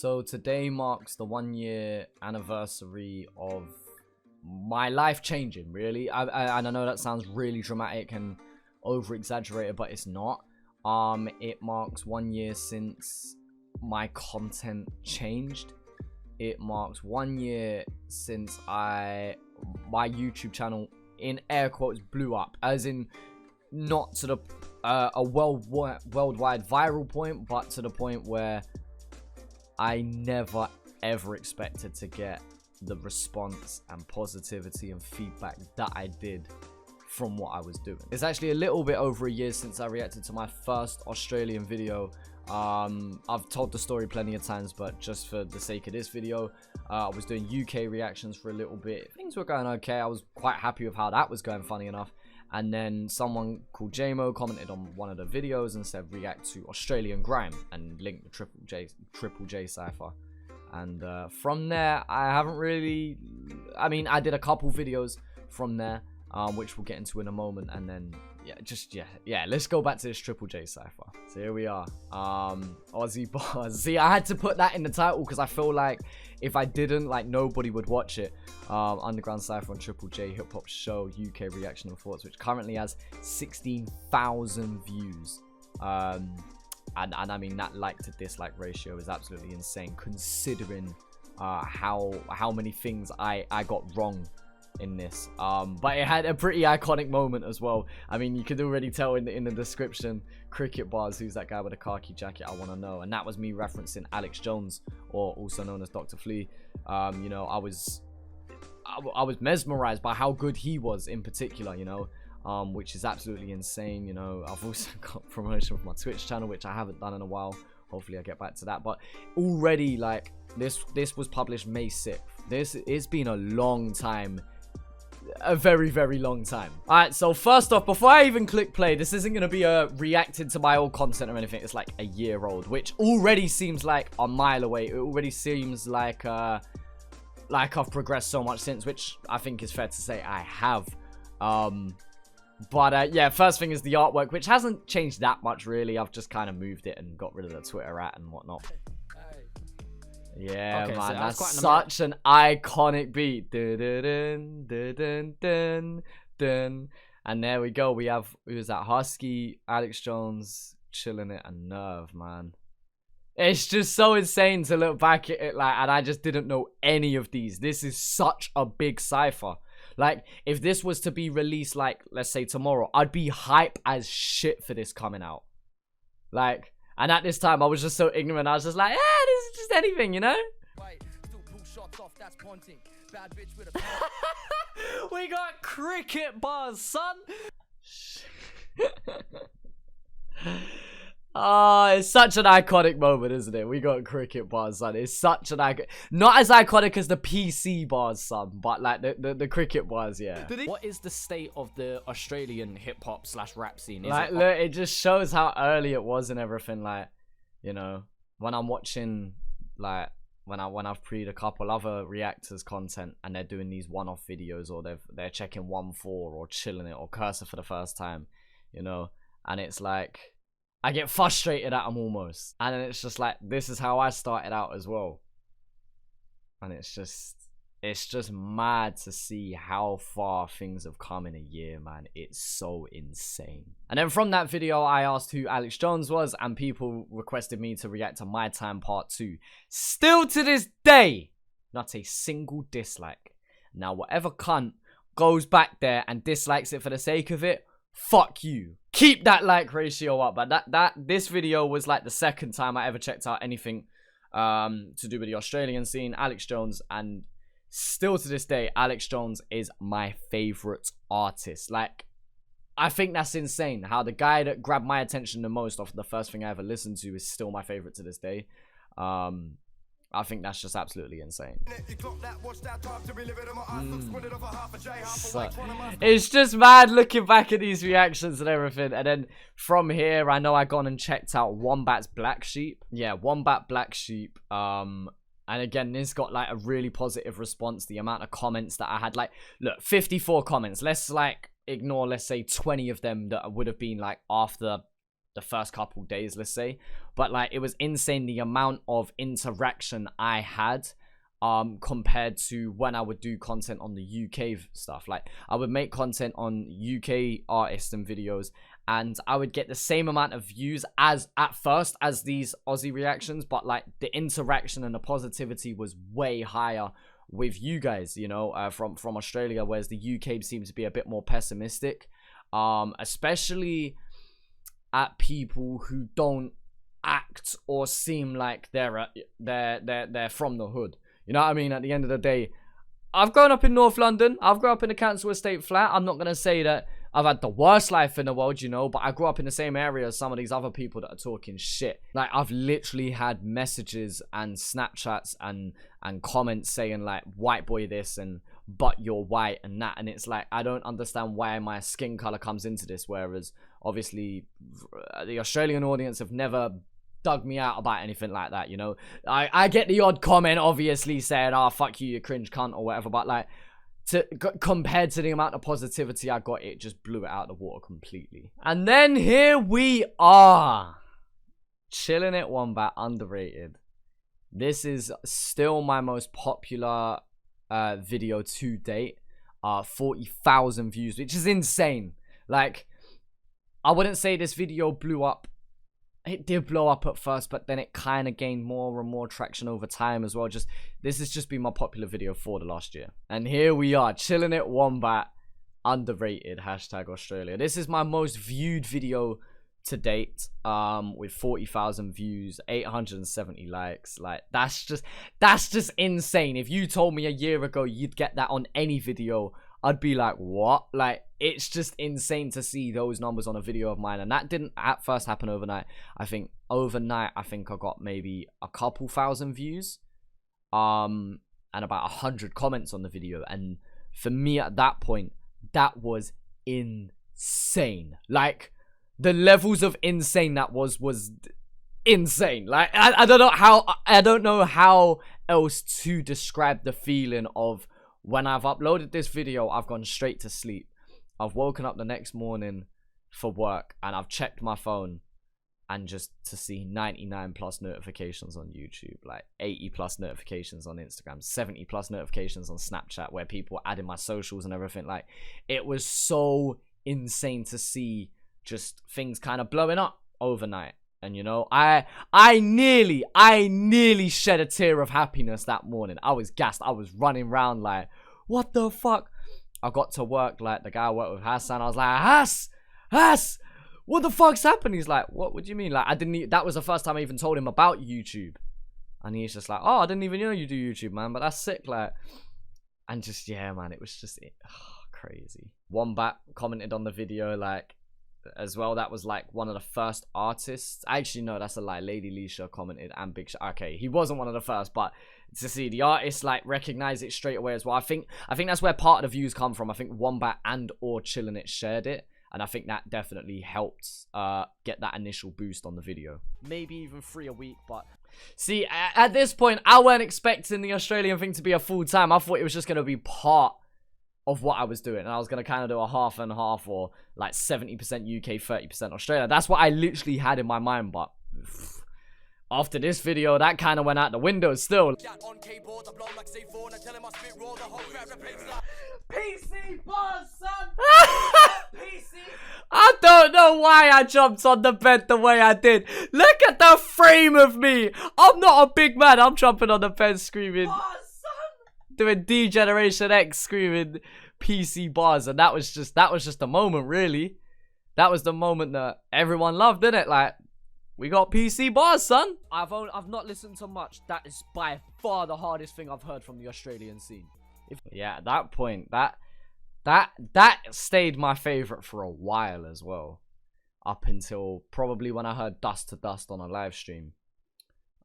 So today marks the 1-year anniversary of my life changing, really. And I know that sounds really dramatic and over exaggerated, but it's not. It marks 1 year since my content changed. It marks 1 year since my YouTube channel, in air quotes, blew up, as in not to the a worldwide viral point, but to the point where I never ever expected to get the response and positivity and feedback that I did from what I was doing. It's actually a little bit over a year since I reacted to my first Australian video. I've told the story plenty of times, but just for the sake of this video, I was doing UK reactions for a little bit. Things were going okay. I was quite happy with how that was going, funny enough. And then someone called JMO commented on one of the videos and said react to Australian grime and linked the Triple J cipher. And from there, I haven't really, I mean, I did a couple videos from there, which we'll get into in a moment. And then yeah, let's go back to this Triple J cipher. So here we are, Aussie bars. See, I had to put that in the title because I feel like if I didn't, like, nobody would watch it. Underground cipher on Triple J Hip Hop Show UK reaction and thoughts, which currently has 16,000 views. And I mean, that like to dislike ratio is absolutely insane, considering how many things I got wrong in this. But it had a pretty iconic moment as well. I mean, you could already tell in the description, cricket bars, who's that guy with a khaki jacket, I want to know. And that was me referencing Alex Jones, or also known as Dr. Flea. You know, I was mesmerized by how good he was in particular, you know, which is absolutely insane. You know, I've also got promotion for my Twitch channel, which I haven't done in a while. Hopefully I get back to that. But already, like, this was published May 6th. It's been a long time. A very, very long time. Alright, so first off, before I even click play, this isn't going to be a reacted to my old content or anything. It's like a year old, which already seems like a mile away. It already seems like I've progressed so much since, which I think is fair to say I have. But yeah, first thing is the artwork, which hasn't changed that much, really. I've just kind of moved it and got rid of the Twitter @ and whatnot. Yeah, okay, man, so that's such an iconic beat. Dun, dun, dun, dun, dun, dun. And there we go. We have, who is that? Husky, Alex Jones, Chilling It, and Nerve, man. It's just so insane to look back at it, like, and I just didn't know any of these. This is such a big cipher. Like, if this was to be released, like, let's say tomorrow, I'd be hype as shit for this coming out. Like, and at this time, I was just so ignorant. I was just like, yeah, this is just anything, you know? We got cricket bars, son. Oh, it's such an iconic moment, isn't it? We got cricket bars, son. It's such an iconic, not as iconic as the PC bars, son, but like the cricket bars, yeah. What is the state of the Australian hip hop / rap scene? Like, look, it just shows how early it was and everything. Like, you know, when I'm watching, like, when I've pre'd a couple other reactors content and they're doing these one-off videos, or they're checking 1-4 or Chilling It or Cursor for the first time, you know, and it's like, I get frustrated at them almost. And then it's just like, this is how I started out as well. And it's just mad to see how far things have come in a year, man. It's so insane. And then from that video, I asked who Alex Jones was, and people requested me to react to My Time Part 2. Still to this day, not a single dislike. Now, whatever cunt goes back there and dislikes it for the sake of it, fuck you. Keep that like ratio up. But this video was like the second time I ever checked out anything to do with the Australian scene, Alex Jones, and still to this day, Alex Jones is my favorite artist. Like, I think that's insane how the guy that grabbed my attention the most off the first thing I ever listened to is still my favorite to this day. I think that's just absolutely insane. So, it's just mad looking back at these reactions and everything. And then from here, I know I gone and checked out Wombat's Black Sheep. Yeah, Wombat Black Sheep. And again, this got like a really positive response. The amount of comments that I had, like, look, 54 comments. Let's like ignore, let's say 20 of them that would have been like after the first couple days, let's say. But like, it was insane the amount of interaction I had compared to when I would do content on the UK stuff. Like, I would make content on UK artists and videos, and I would get the same amount of views as at first as these Aussie reactions, but like the interaction and the positivity was way higher with you guys, you know, from Australia, whereas the UK seems to be a bit more pessimistic, especially at people who don't act or seem like they're from the hood. You know what I mean? At the end of the day, I've grown up in North London. I've grown up in a council estate flat. I'm not going to say that I've had the worst life in the world, you know, but I grew up in the same area as some of these other people that are talking shit. Like, I've literally had messages and Snapchats and comments saying like, white boy this and but you're white and that. And it's like, I don't understand why my skin color comes into this. Whereas obviously the Australian audience have never dug me out about anything like that, you know. I get the odd comment obviously saying, oh, fuck you cringe cunt or whatever, but like, compared to the amount of positivity I got, it just blew it out of the water completely. And then here we are, Chilling It Wombat, underrated. This is still my most popular video to date. 40,000 views, which is insane. Like, I wouldn't say this video blew up. It did blow up at first, but then it kind of gained more and more traction over time as well. This has just been my popular video for the last year. And here we are, Chilling It Wombat, underrated, #Australia. This is my most viewed video to date, with 40,000 views, 870 likes. Like, that's just insane. If you told me a year ago you'd get that on any video, I'd be like, what? Like, it's just insane to see those numbers on a video of mine. And that didn't at first happen overnight. I think overnight, I got maybe a couple thousand views, and about 100 comments on the video. And for me at that point, that was insane. Like, the levels of insane that was insane. Like, I don't know how else to describe the feeling of when I've uploaded this video. I've gone straight to sleep. I've woken up the next morning for work and I've checked my phone, and just to see 99 plus notifications on YouTube, like 80 plus notifications on Instagram, 70 plus notifications on Snapchat, where people were adding my socials and everything. Like, it was so insane to see just things kind of blowing up overnight. And you know, I nearly shed a tear of happiness that morning. I was gassed. I was running around like, what the fuck? I got to work, like, the guy I worked with, Hassan. I was like, Hass, what the fuck's happened? He's like, what do you mean? Like, that was the first time I even told him about YouTube. And he's just like, oh, I didn't even know you do YouTube, man, but that's sick. Like, and just, yeah, man, it was just crazy. Wombat commented on the video, like, as well. That was like one of the first artists. Actually, no, that's a lie. Lady Leisha commented, and Big okay, he wasn't one of the first, but to see the artist like recognize it straight away as well. I think that's where part of the views come from. I think Wombat and or Chillin' It shared it, and I think that definitely helped get that initial boost on the video. Maybe even 3 a week, but see, at this point, I weren't expecting the Australian thing to be a full time. I thought it was just gonna be part of what I was doing, and I was gonna kind of do a half and half, or like 70% UK, 30% Australia. That's what I literally had in my mind, but after this video, that kind of went out the window still. PC boss, son. PC. I don't know why I jumped on the bed the way I did. Look at the frame of me. I'm not a big man. I'm jumping on the bed screaming. Boss, son. Doing D-Generation X screaming PC bars, and that was just the moment, really. That was the moment that everyone loved, didn't it? Like, we got PC bars, son. I've not listened to much. That is by far the hardest thing I've heard from the Australian scene. Yeah, at that point, that stayed my favorite for a while as well, up until probably when I heard Dust to Dust on a live stream.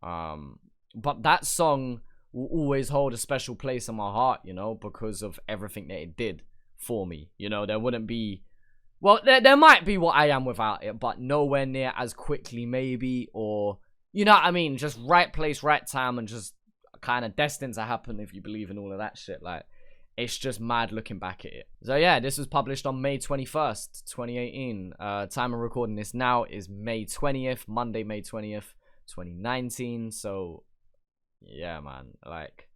But that song will always hold a special place in my heart, you know, because of everything that it did for me. You know, there wouldn't be, well, there might be what I am without it, but nowhere near as quickly, maybe, or, you know what I mean? Just right place, right time, and just kind of destined to happen, if you believe in all of that shit. Like, it's just mad looking back at it. So yeah, this was published on May 21st, 2018. Time of recording this now is May 20th, Monday, May 20th, 2019. So yeah, man, like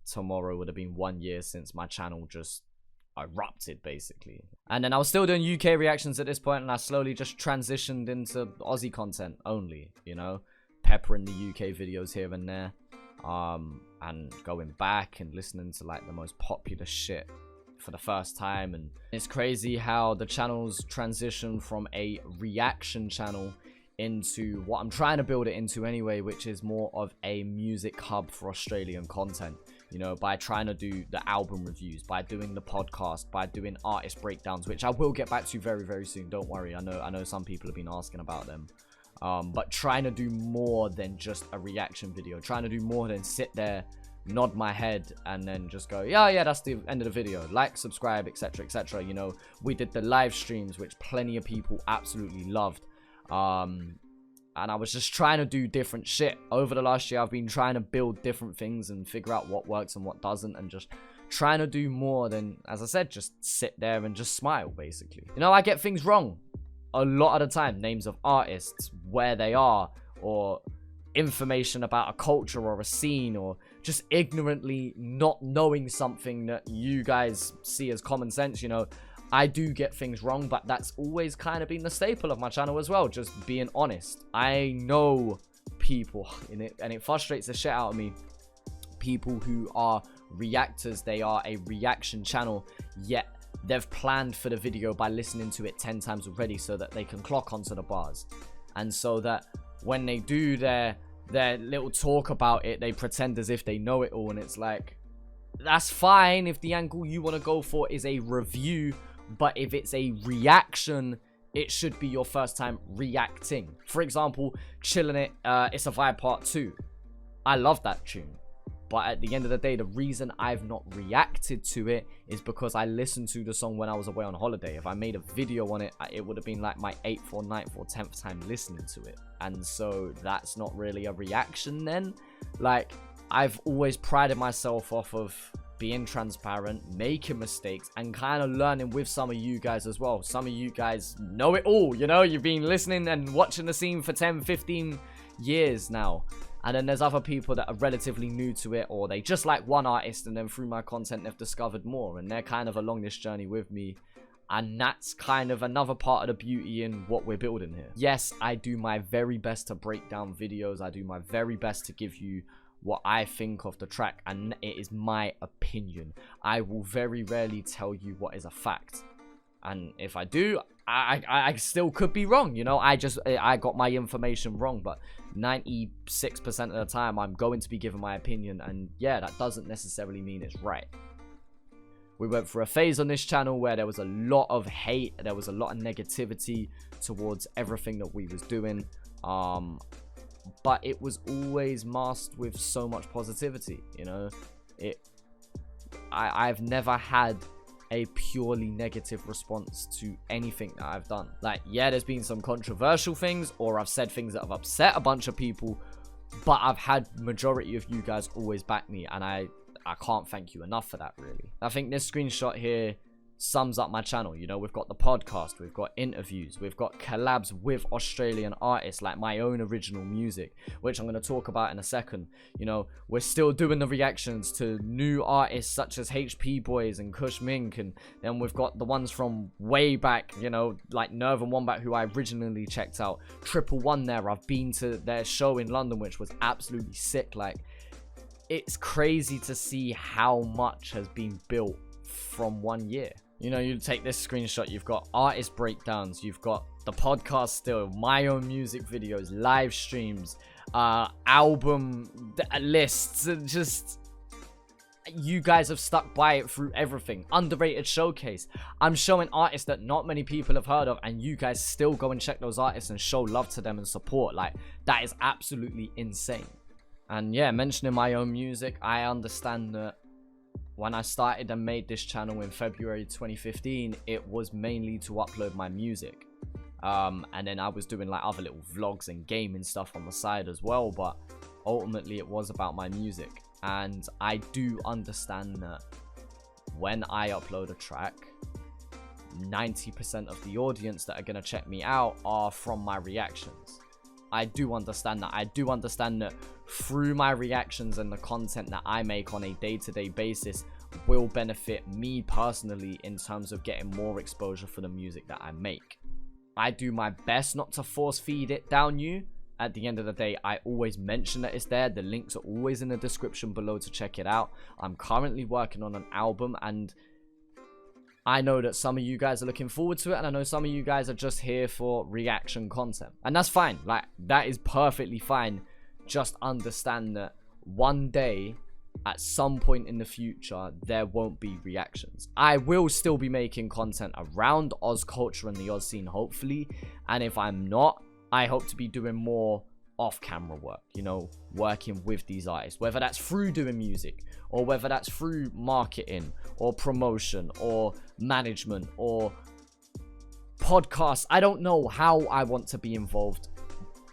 tomorrow would have been 1 year since my channel just erupted, basically. And then I was still doing UK reactions at this point, and I slowly just transitioned into Aussie content only, you know, peppering the UK videos here and there. And going back and listening to like the most popular shit for the first time. And it's crazy how the channel's transitioned from a reaction channel into what I'm trying to build it into anyway, which is more of a music hub for Australian content, you know, by trying to do the album reviews, by doing the podcast, by doing artist breakdowns, which I will get back to very, very soon. Don't worry. I know some people have been asking about them. But trying to do more than just a reaction video, trying to do more than sit there, nod my head, and then just go, yeah, that's the end of the video, like, subscribe, etc, etc. You know, we did the live streams, which plenty of people absolutely loved, and I was just trying to do different shit. Over the last year, I've been trying to build different things and figure out what works and what doesn't, and just trying to do more than, as I said, just sit there and just smile, basically. You know, I get things wrong a lot of the time, names of artists, where they are, or information about a culture or a scene, or just ignorantly not knowing something that you guys see as common sense. You know, I do get things wrong, but that's always kind of been the staple of my channel as well, just being honest. I know people in it, and it frustrates the shit out of me, people who are reactors, they are a reaction channel, yet they've planned for the video by listening to it 10 times already so that they can clock onto the bars. And so that when they do their little talk about it, they pretend as if they know it all. And it's like, that's fine if the angle you want to go for is a review, but if it's a reaction, it should be your first time reacting. For example, Chillin' It, It's a Vibe Part 2. I love that tune. But at the end of the day, the reason I've not reacted to it is because I listened to the song when I was away on holiday. If I made a video on it, it would have been like my 8th or 9th or 10th time listening to it. And so that's not really a reaction then. Like, I've always prided myself off of being transparent, making mistakes, and kind of learning with some of you guys as well. Some of you guys know it all, you know? You've been listening and watching the scene for 10, 15 years now. And then there's other people that are relatively new to it, or they just like one artist, and then through my content they've discovered more, and they're kind of along this journey with me. And that's kind of another part of the beauty in what we're building here. Yes, I do my very best to break down videos. I do my very best to give you what I think of the track, and it is my opinion. I will very rarely tell you what is a fact. And if I do, I still could be wrong, you know. I got my information wrong, but 96% of the time I'm going to be giving my opinion, and yeah, that doesn't necessarily mean it's right. We went through a phase on this channel where there was a lot of hate, there was a lot of negativity towards everything that we was doing, but it was always masked with so much positivity, you know. I've never had a purely negative response to anything that I've done. Like, yeah, there's been some controversial things, or I've said things that have upset a bunch of people, but I've had majority of you guys always back me, and I can't thank you enough for that, really. I think this screenshot here sums up my channel. You know, we've got the podcast, we've got interviews, we've got collabs with Australian artists, like my own original music, which I'm going to talk about in a second. You know, we're still doing the reactions to new artists such as HP Boys and Kush Mink, and then we've got the ones from way back, you know, like Nerve and Wombat, who I originally checked out. Triple One there, I've been to their show in London, which was absolutely sick. Like, it's crazy to see how much has been built from 1 year. You know, you take this screenshot, you've got artist breakdowns, you've got the podcast still, my own music videos, live streams, album lists, and just, you guys have stuck by it through everything. Underrated showcase. I'm showing artists that not many people have heard of, and you guys still go and check those artists and show love to them and support. Like, that is absolutely insane. And yeah, mentioning my own music, I understand that when I started and made this channel in February 2015, it was mainly to upload my music. And then I was doing like other little vlogs and gaming stuff on the side as well, but ultimately it was about my music. And I do understand that when I upload a track, 90% of the audience that are going to check me out are from my reactions. I do understand that. I do understand that through my reactions and the content that I make on a day-to-day basis will benefit me personally in terms of getting more exposure for the music that I make. I do my best not to force feed it down you. At the end of the day, I always mention that it's there. The links are always in the description below to check it out. I'm currently working on an album, and I know that some of you guys are looking forward to it, and I know some of you guys are just here for reaction content. And that's fine. Like, that is perfectly fine. Just understand that one day, at some point in the future, there won't be reactions. I will still be making content around Oz culture and the Oz scene, hopefully. And if I'm not, I hope to be doing more off-camera work, you know, working with these artists, whether that's through doing music, or whether that's through marketing, or promotion, or management, or podcasts. I don't know how I want to be involved,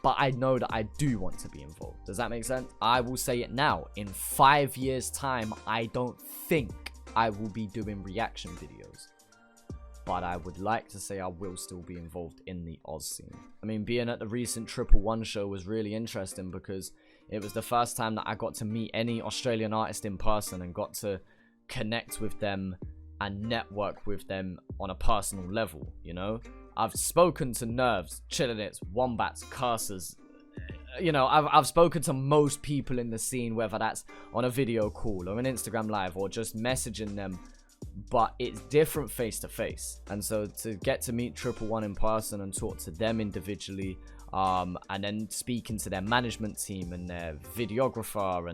but I know that I do want to be involved. Does that make sense? I will say it now. In 5 years' time, I don't think I will be doing reaction videos, but I would like to say I will still be involved in the Oz scene. I mean, being at the recent 111 show was really interesting because it was the first time that I got to meet any Australian artist in person and got to connect with them and network with them on a personal level, you know? I've spoken to Nerves, Chillinits, Wombats, Cursors. You know, I've spoken to most people in the scene, whether that's on a video call or an Instagram live or just messaging them. But it's different face to face, and so to get to meet 111 in person and talk to them individually, and then speaking to their management team and their videographer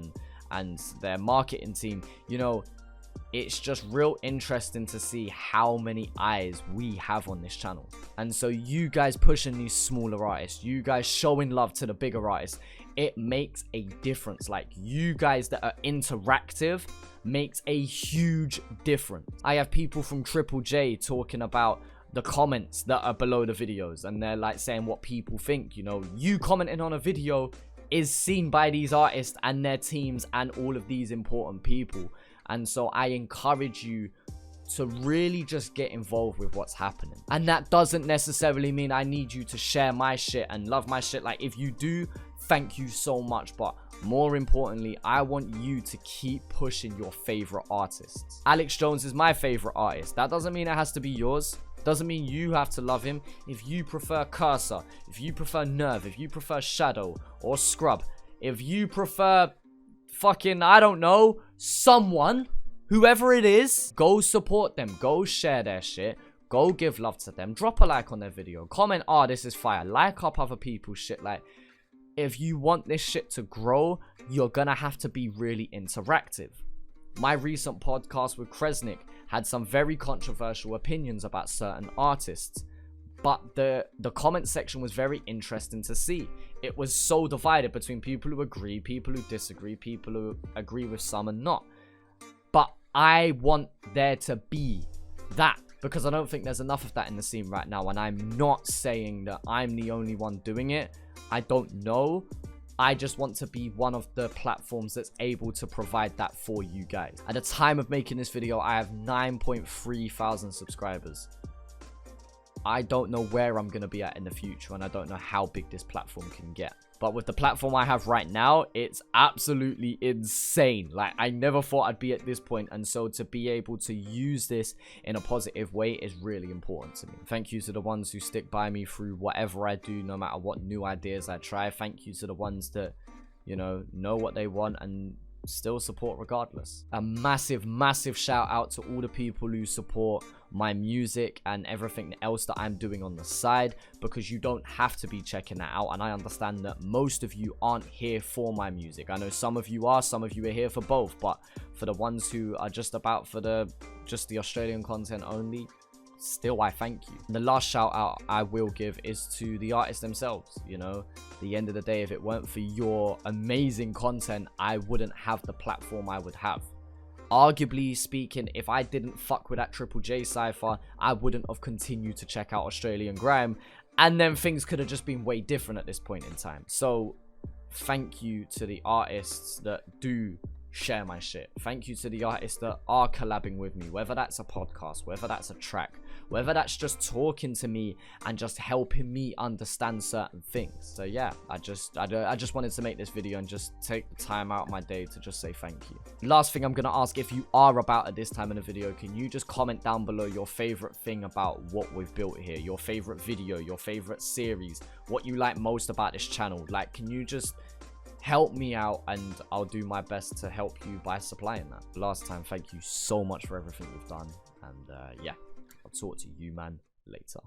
and their marketing team, you know, it's just real interesting to see how many eyes we have on this channel. And so you guys pushing these smaller artists, you guys showing love to the bigger artists, it makes a difference. Like, you guys that are interactive makes a huge difference. I have people from Triple J talking about the comments that are below the videos, and they're like saying what people think. You know, you commenting on a video is seen by these artists and their teams and all of these important people. And so I encourage you to really just get involved with what's happening. And that doesn't necessarily mean I need you to share my shit and love my shit. Like, if you do, thank you so much. But more importantly, I want you to keep pushing your favorite artists. Alex Jones is my favorite artist. That doesn't mean it has to be yours. Doesn't mean you have to love him. If you prefer Cursor, if you prefer Nerve, if you prefer Shadow or Scrub, if you prefer fucking, I don't know, someone, whoever it is, go support them. Go share their shit. Go give love to them. Drop a like on their video. Comment, oh, this is fire. Like up other people's shit. Like, if you want this shit to grow, you're gonna have to be really interactive. My recent podcast with Kresnik had some very controversial opinions about certain artists, but the comment section was very interesting to see. It was so divided between people who agree, people who disagree, people who agree with some and not. But I want there to be that, because I don't think there's enough of that in the scene right now. And I'm not saying that I'm the only one doing it. I don't know. I just want to be one of the platforms that's able to provide that for you guys. At the time of making this video, I have 9.3 thousand subscribers. I don't know where I'm going to be at in the future, and I don't know how big this platform can get. But with the platform I have right now, it's absolutely insane. Like, I never thought I'd be at this point, and so to be able to use this in a positive way is really important to me. Thank you to the ones who stick by me through whatever I do, no matter what new ideas I try. Thank you to the ones that, you know what they want and still support regardless. A massive, massive shout out to all the people who support my music and everything else that I'm doing on the side, because you don't have to be checking that out, and I understand that most of you aren't here for my music. I know some of you are, some of you are here for both, but for the ones who are just about for the Australian content only, still I thank you. And the last shout out I will give is to the artists themselves. You know, at the end of the day, if it weren't for your amazing content, I wouldn't have the platform I would have. Arguably speaking, if I didn't fuck with that Triple J cypher, I wouldn't have continued to check out Australian grime, and then things could have just been way different at this point in time. So thank you to the artists that do share my shit. Thank you to the artists that are collabing with me, whether that's a podcast, whether that's a track, whether that's just talking to me and just helping me understand certain things. So yeah, I just wanted to make this video and just take the time out of my day to just say thank you. Last thing I'm gonna ask, if you are about at this time in the video, can you just comment down below your favorite thing about what we've built here, your favorite video, your favorite series, what you like most about this channel? Like, can you just help me out, and I'll do my best to help you by supplying that. Last time, thank you so much for everything you've done, and yeah, I'll talk to you, man, later.